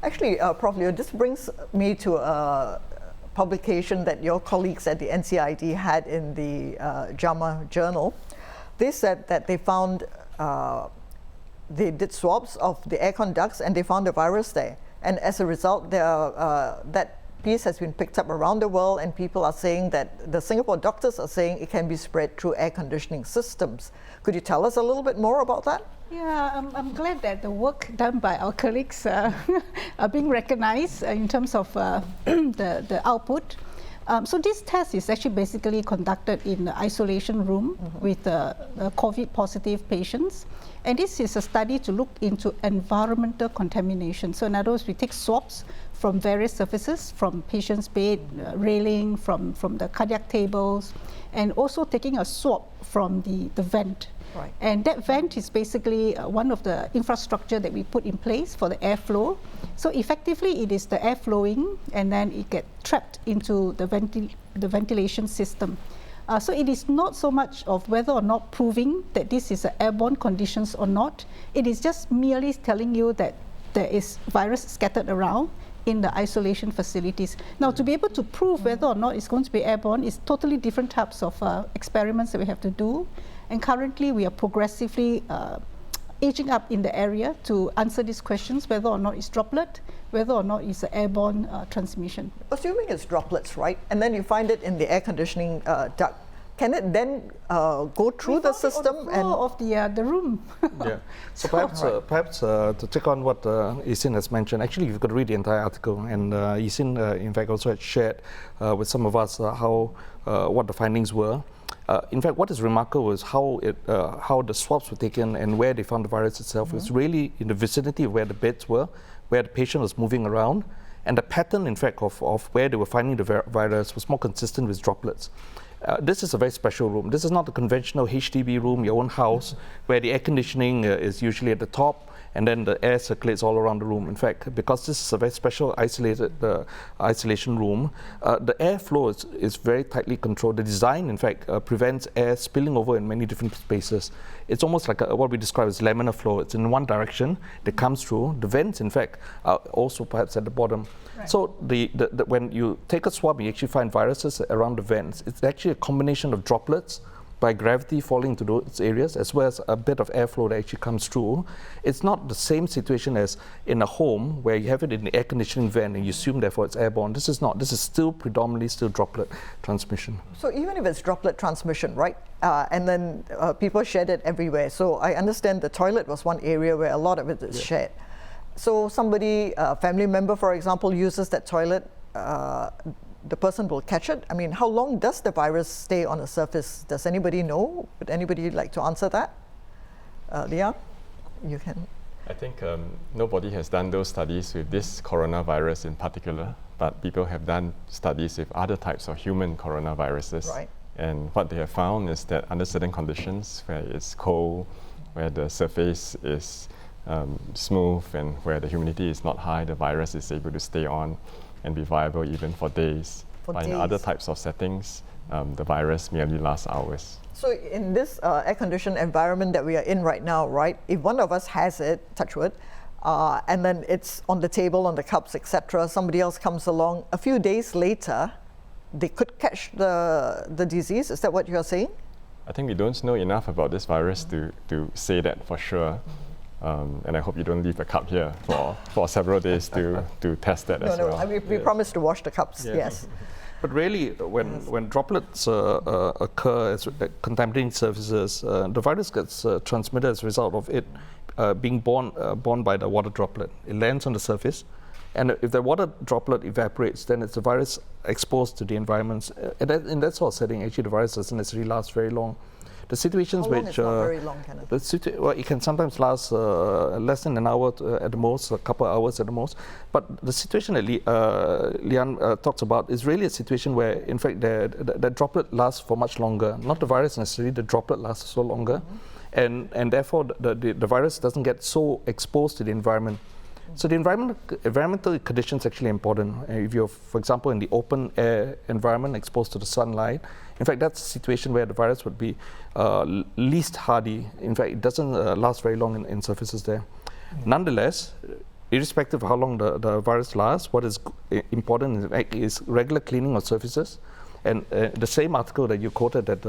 Actually, Prof. Leo, this brings me to a publication that your colleagues at the NCID had in the JAMA journal. They said that they found, they did swabs of the aircon ducts and they found the virus there. And as a result, that piece has been picked up around the world, and people are saying that the Singapore doctors are saying it can be spread through air conditioning systems. Could you tell us a little bit more about that? Yeah, I'm glad that the work done by our colleagues are being recognized in terms of the output. So this test is actually basically conducted in the isolation room with COVID positive patients. And this is a study to look into environmental contamination. So in other words, we take swabs from various surfaces, from patient's bed, railing, from the cardiac tables, and also taking a swab from the vent. Right. And that vent is basically one of the infrastructure that we put in place for the airflow. So effectively, it is the air flowing, and then it gets trapped into the ventilation system. So it is not so much of whether or not proving that this is airborne conditions or not. It is just merely telling you that there is virus scattered around in the isolation facilities. Now, to be able to prove whether or not it's going to be airborne is totally different types of experiments that we have to do. And currently, we are progressively aging up in the area to answer these questions, whether or not it's droplet, whether or not it's an airborne transmission. Assuming it's droplets, right? And then you find it in the air conditioning duct. Can it then go through the system on the floor of the room? Yeah. So perhaps to check on what Isin has mentioned, actually you've got to read the entire article, and Isin in fact also had shared with some of us what the findings were. In fact, what is remarkable is how the swabs were taken and where they found the virus itself. It's really in the vicinity of where the beds were, where the patient was moving around, and the pattern, in fact, of where they were finding the virus was more consistent with droplets. This is a very special room. This is not a conventional HDB room, your own house, where the air conditioning is usually at the top, and then the air circulates all around the room. In fact, because this is a very special isolated isolation room, the airflow is very tightly controlled. The design, in fact, prevents air spilling over in many different spaces. It's almost like what we describe as laminar flow. It's in one direction that comes through. The vents, in fact, are also perhaps at the bottom. Right. So when you take a swab, you actually find viruses around the vents. It's actually a combination of droplets by gravity falling into those areas, as well as a bit of airflow that actually comes through. It's not the same situation as in a home where you have it in the air conditioning vent and you assume therefore it's airborne. This is not. This is still predominantly droplet transmission. So even if it's droplet transmission, right, and then people shed it everywhere. So I understand the toilet was one area where a lot of it is shed. So somebody, a family member, for example, uses that toilet, the person will catch it. I mean, how long does the virus stay on the surface? Does anybody know? Would anybody like to answer that? Leah, you can. I think nobody has done those studies with this coronavirus in particular, but people have done studies with other types of human coronaviruses. Right. And what they have found is that under certain conditions, where it's cold, where the surface is smooth, and where the humidity is not high, the virus is able to stay on and be viable even for days. But in other types of settings, the virus merely lasts hours. So in this air-conditioned environment that we are in right now, right, if one of us has it, touch wood, and then it's on the table, on the cups, etc., somebody else comes along, a few days later, they could catch the disease. Is that what you're saying? I think we don't know enough about this virus to say that for sure. And I hope you don't leave the cup here for several days to test that as well. No, we promise to wash the cups, yes. But really, when droplets occur as contaminating surfaces, the virus gets transmitted as a result of it being borne by the water droplet. It lands on the surface, and if the water droplet evaporates, then it's the virus exposed to the environment. In that sort of setting, actually, the virus doesn't necessarily last very long. The situations How long which is not very long, Kenneth? Well, it can sometimes last less than an hour at the most, a couple of hours at the most. But the situation that Lian talks about is really a situation where, in fact, the droplet lasts for much longer. Not the virus necessarily, the droplet lasts so longer, and therefore the virus doesn't get so exposed to the environment. So the environmental conditions actually important. If you're, for example, in the open air environment exposed to the sunlight, in fact, that's a situation where the virus would be least hardy. In fact, it doesn't last very long in surfaces there. Nonetheless, irrespective of how long the virus lasts, what is important is regular cleaning of surfaces. And the same article that you quoted that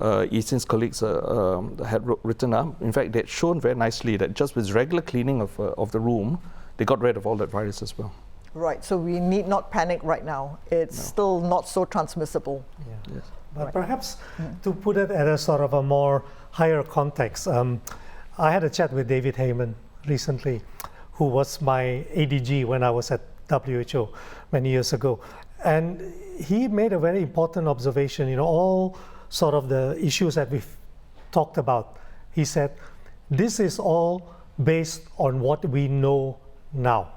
Eason's colleagues had written up, in fact, they had shown very nicely that just with regular cleaning of the room, they got rid of all that virus as well. Right, so we need not panic right now. It's still not so transmissible. Yeah. Yes. But perhaps to put it at a sort of a more higher context, I had a chat with David Heyman recently, who was my ADG when I was at WHO many years ago. And he made a very important observation, all sort of the issues that we've talked about. He said, this is all based on what we know now.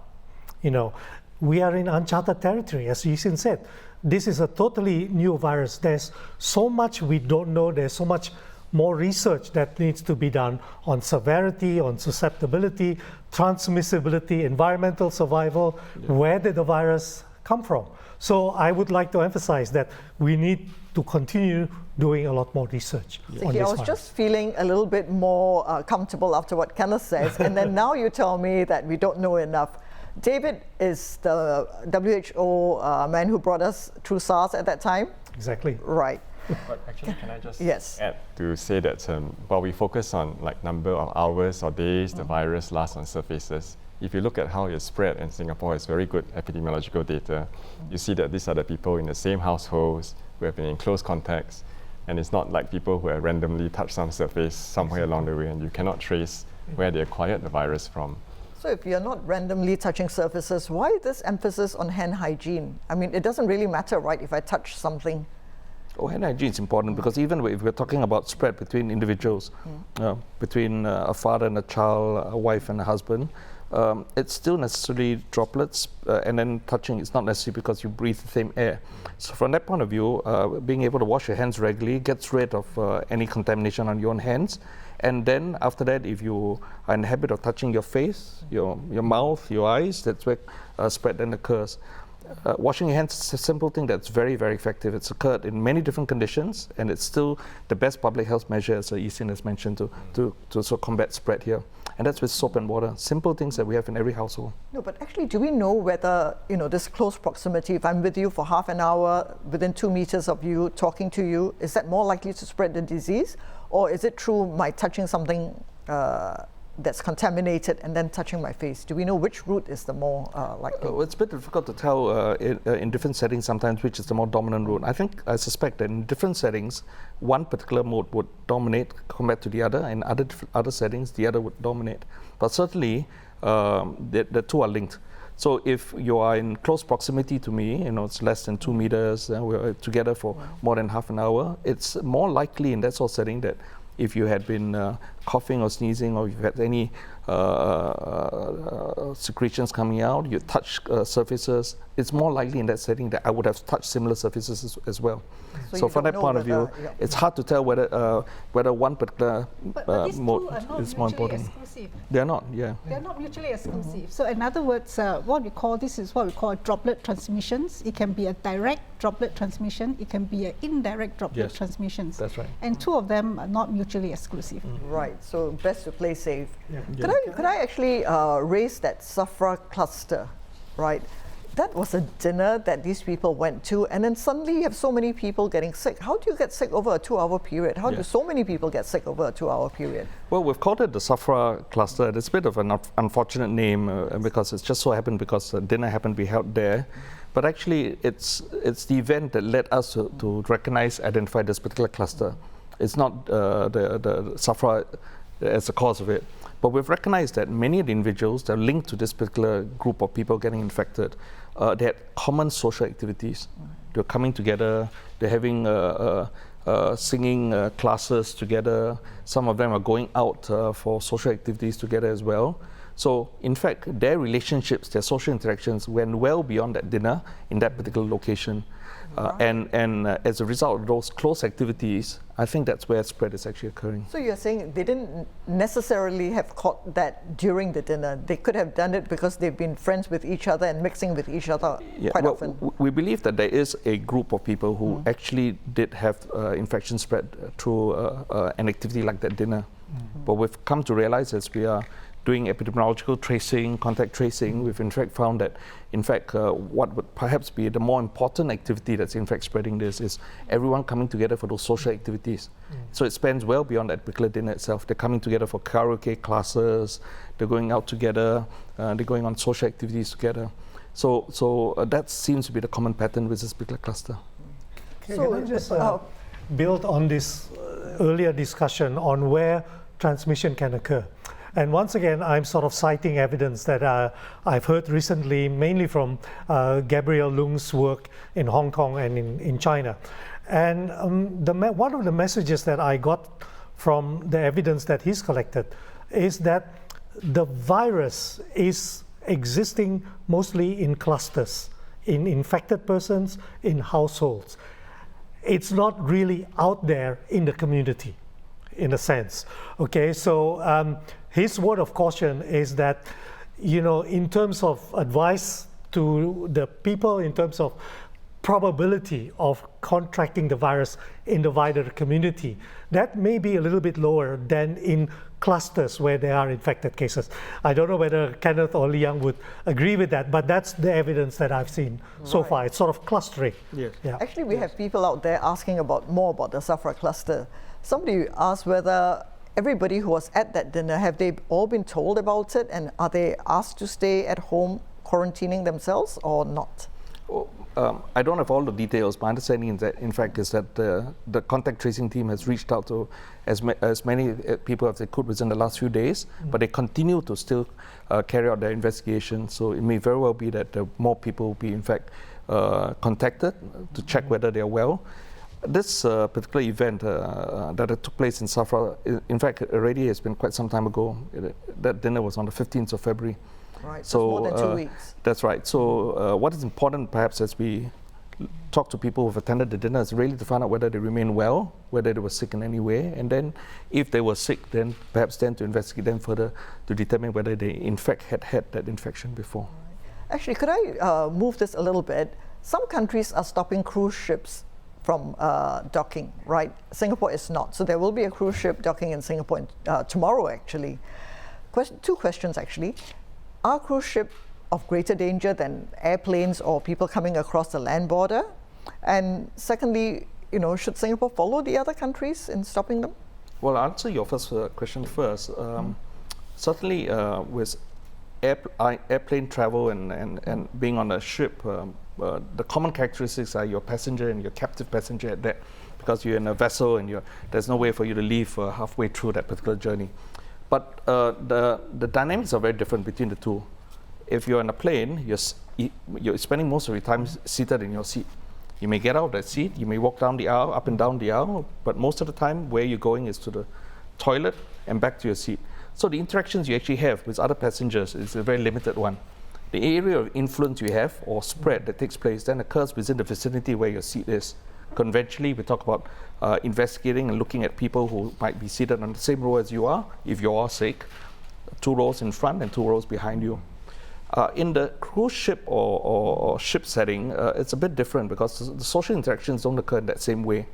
We are in uncharted territory, as Eason said. This is a totally new virus. There's so much we don't know. There's so much more research that needs to be done on severity, on susceptibility, transmissibility, environmental survival. Where did the virus come from? So I would like to emphasize that we need to continue doing a lot more research on this I was virus. just feeling a little bit more comfortable after what Kenneth says, and then now you tell me that we don't know enough. David is the WHO man who brought us through SARS at that time? Exactly. Right. But actually, can I just Yes. add to say that while we focus on number of hours or days the virus lasts on surfaces, if you look at how it spread, and Singapore has very good epidemiological data, you see that these are the people in the same households who have been in close contacts, and it's not like people who have randomly touched some surface somewhere along the way, and you cannot trace where they acquired the virus from. So if you're not randomly touching surfaces, why this emphasis on hand hygiene? I mean, it doesn't really matter, right, if I touch something. Oh, hand hygiene is important because even if we're talking about spread between individuals, between a father and a child, a wife and a husband, it's still necessarily droplets, and then touching is not necessary because you breathe the same air. So from that point of view, being able to wash your hands regularly gets rid of any contamination on your own hands. And then after that, if you are in the habit of touching your face, your mouth, your eyes, that's where spread then occurs. Washing your hands is a simple thing that's very, very effective. It's occurred in many different conditions, and it's still the best public health measure, as Eason has mentioned, to sort of combat spread here. And that's with soap and water, simple things that we have in every household. No, but actually, do we know whether, this close proximity, if I'm with you for half an hour, within 2 meters of you, talking to you, is that more likely to spread the disease? Or is it true my touching something that's contaminated and then touching my face? Do we know which route is the more likely? It's a bit difficult to tell in different settings sometimes which is the more dominant route. I suspect that in different settings, one particular mode would dominate compared to the other, and other settings, the other would dominate. But certainly, the two are linked. So if you are in close proximity to me, it's less than 2 meters, we're together for more than half an hour, it's more likely in that sort of setting that if you had been coughing or sneezing, or if you had any secretions coming out, you touch surfaces, it's more likely in that setting that I would have touched similar surfaces as well. So from that point of view, it's hard to tell whether one particular But these mode two are not is more mutually important. exclusive. They're not, yeah. They're not mutually exclusive. So in other words, what we call droplet transmissions. It can be a direct droplet transmission. It can be an indirect droplet Yes, transmissions. that's right. And two of them are not mutually exclusive. Right, so best to play safe. Yeah. Could I actually raise that Safra cluster, right? That was a dinner that these people went to, and then suddenly you have so many people getting sick. How do you get sick over a 2-hour period? How do so many people get sick over a 2-hour period? Well, we've called it the Safra cluster. It's a bit of an unfortunate name because it's just so happened because dinner happened to be held there. But actually, it's the event that led us to recognize, identify this particular cluster. It's not the Safra as the cause of it. But we've recognized that many of the individuals that are linked to this particular group of people getting infected, they had common social activities. They're coming together, they're having singing classes together. Some of them are going out for social activities together as well. So in fact, their relationships, their social interactions went well beyond that dinner in that particular location. And as a result of those close activities, I think that's where spread is actually occurring. So you're saying they didn't necessarily have caught that during the dinner. They could have done it because they've been friends with each other and mixing with each other quite often. We believe that there is a group of people who actually did have infection spread through an activity like that dinner. But we've come to realize as we are doing epidemiological tracing, contact tracing, we've in fact found that, in fact, what would perhaps be the more important activity that's in fact spreading this is everyone coming together for those social activities. So it spans well beyond that particular dinner itself. They're coming together for karaoke classes, they're going out together, they're going on social activities together. So that seems to be the common pattern with this particular cluster. Okay, can I just build on this earlier discussion on where transmission can occur? And once again, I'm sort of citing evidence that I've heard recently, mainly from Gabriel Lung's work in Hong Kong and in China. And one of the messages that I got from the evidence that he's collected is that the virus is existing mostly in clusters, in infected persons, in households. It's not really out there in the community, in a sense. Okay, so his word of caution is that, in terms of advice to the people, in terms of probability of contracting the virus in the wider community, that may be a little bit lower than in clusters where there are infected cases. I don't know whether Kenneth or Liang would agree with that, but that's the evidence that I've seen so far. It's sort of clustering. Yes. Yeah. Actually, we have people out there asking more about the SAFRA cluster. Somebody asked whether everybody who was at that dinner, have they all been told about it, and are they asked to stay at home quarantining themselves or not? I don't have all the details. My understanding is that, in fact, is that the contact tracing team has reached out to as many people as they could within the last few days, but they continue to still carry out their investigation. So it may very well be that more people will be, in fact, contacted to check whether they are well. This particular event that took place in SAFRA, in fact, already has been quite some time ago. That dinner was on the 15th of February. Right, so more than 2 weeks. That's right. So what is important, perhaps, as we talk to people who've attended the dinner, is really to find out whether they remain well, whether they were sick in any way, and then if they were sick, then perhaps then to investigate them further to determine whether they in fact had that infection before. Right. Actually, could I move this a little bit? Some countries are stopping cruise ships from docking, right? Singapore is not. So there will be a cruise ship docking in Singapore tomorrow, actually. Two questions, actually. Are cruise ships of greater danger than airplanes or people coming across the land border? And secondly, should Singapore follow the other countries in stopping them? Well, I'll answer your first question first. Certainly, with airplane travel and being on a ship, the common characteristics are your passenger and your captive passenger at that, because you're in a vessel and there's no way for you to leave halfway through that particular journey. But the dynamics are very different between the two. If you're in a plane, you're spending most of your time seated in your seat. You may get out of that seat, you may walk down the aisle, up and down the aisle, but most of the time where you're going is to the toilet and back to your seat. So the interactions you actually have with other passengers is a very limited one. The area of influence you have or spread that takes place then occurs within the vicinity where your seat is. Conventionally, we talk about investigating and looking at people who might be seated on the same row as you are, if you are sick, 2 rows in front and 2 rows behind you. In the cruise ship or ship setting, it's a bit different because the social interactions don't occur in that same way.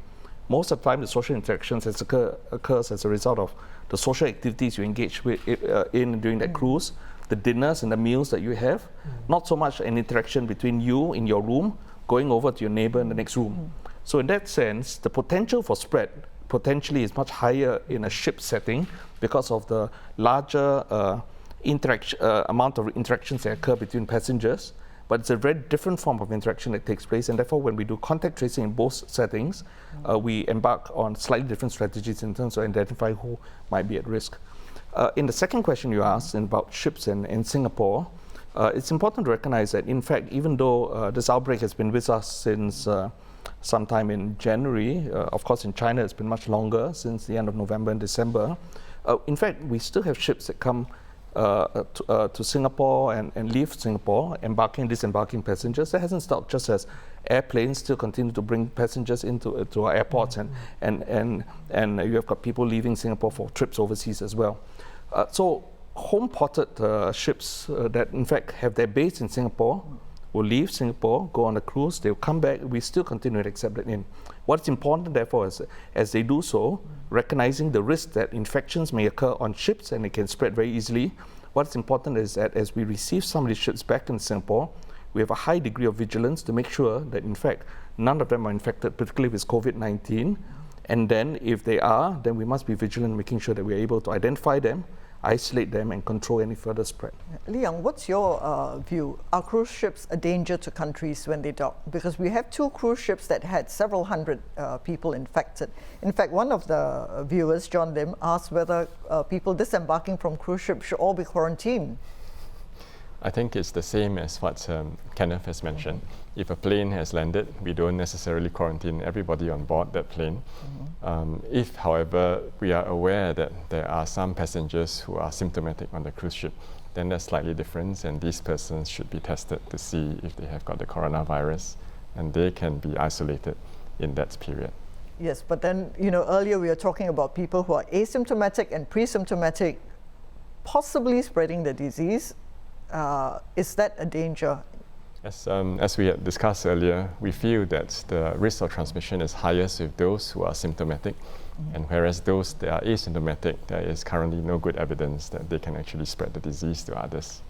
Most of the time, the social interactions occurs as a result of the social activities you engage with in during that cruise, the dinners and the meals that you have, not so much an interaction between you in your room going over to your neighbor in the next room. So in that sense, the potential for spread potentially is much higher in a ship setting because of the larger amount of interactions that occur between passengers. But it's a very different form of interaction that takes place, and therefore when we do contact tracing in both settings, we embark on slightly different strategies in terms of identifying who might be at risk. In the second question you asked about ships in Singapore, it's important to recognize that, in fact, even though this outbreak has been with us since sometime in January, of course in China it's been much longer, since the end of November and December. In fact, we still have ships that come to Singapore and leave Singapore, embarking and disembarking passengers. That hasn't stopped, just as airplanes still continue to bring passengers into our airports, and you have got people leaving Singapore for trips overseas as well. So home-ported ships that in fact have their base in Singapore will leave Singapore, go on a cruise, they'll come back, we still continue to accept that in. What's important, therefore, is as they do so, recognizing the risk that infections may occur on ships and it can spread very easily, what's important is that as we receive some of these ships back in Singapore, we have a high degree of vigilance to make sure that, in fact, none of them are infected, particularly with COVID-19. And then if they are, then we must be vigilant in making sure that we're able to identify them, isolate them, and control any further spread. Liang, what's your view? Are cruise ships a danger to countries when they dock? Because we have 2 cruise ships that had several hundred people infected. In fact, one of the viewers, John Lim, asked whether people disembarking from cruise ships should all be quarantined. I think it's the same as what Kenneth has mentioned. If a plane has landed, we don't necessarily quarantine everybody on board that plane. If, however, we are aware that there are some passengers who are symptomatic on the cruise ship, then that's slightly different, and these persons should be tested to see if they have got the coronavirus, and they can be isolated in that period. Yes, but then, earlier we were talking about people who are asymptomatic and pre-symptomatic, possibly spreading the disease. Is that a danger? As we had discussed earlier, we feel that the risk of transmission is highest with those who are symptomatic, and whereas those that are asymptomatic, there is currently no good evidence that they can actually spread the disease to others.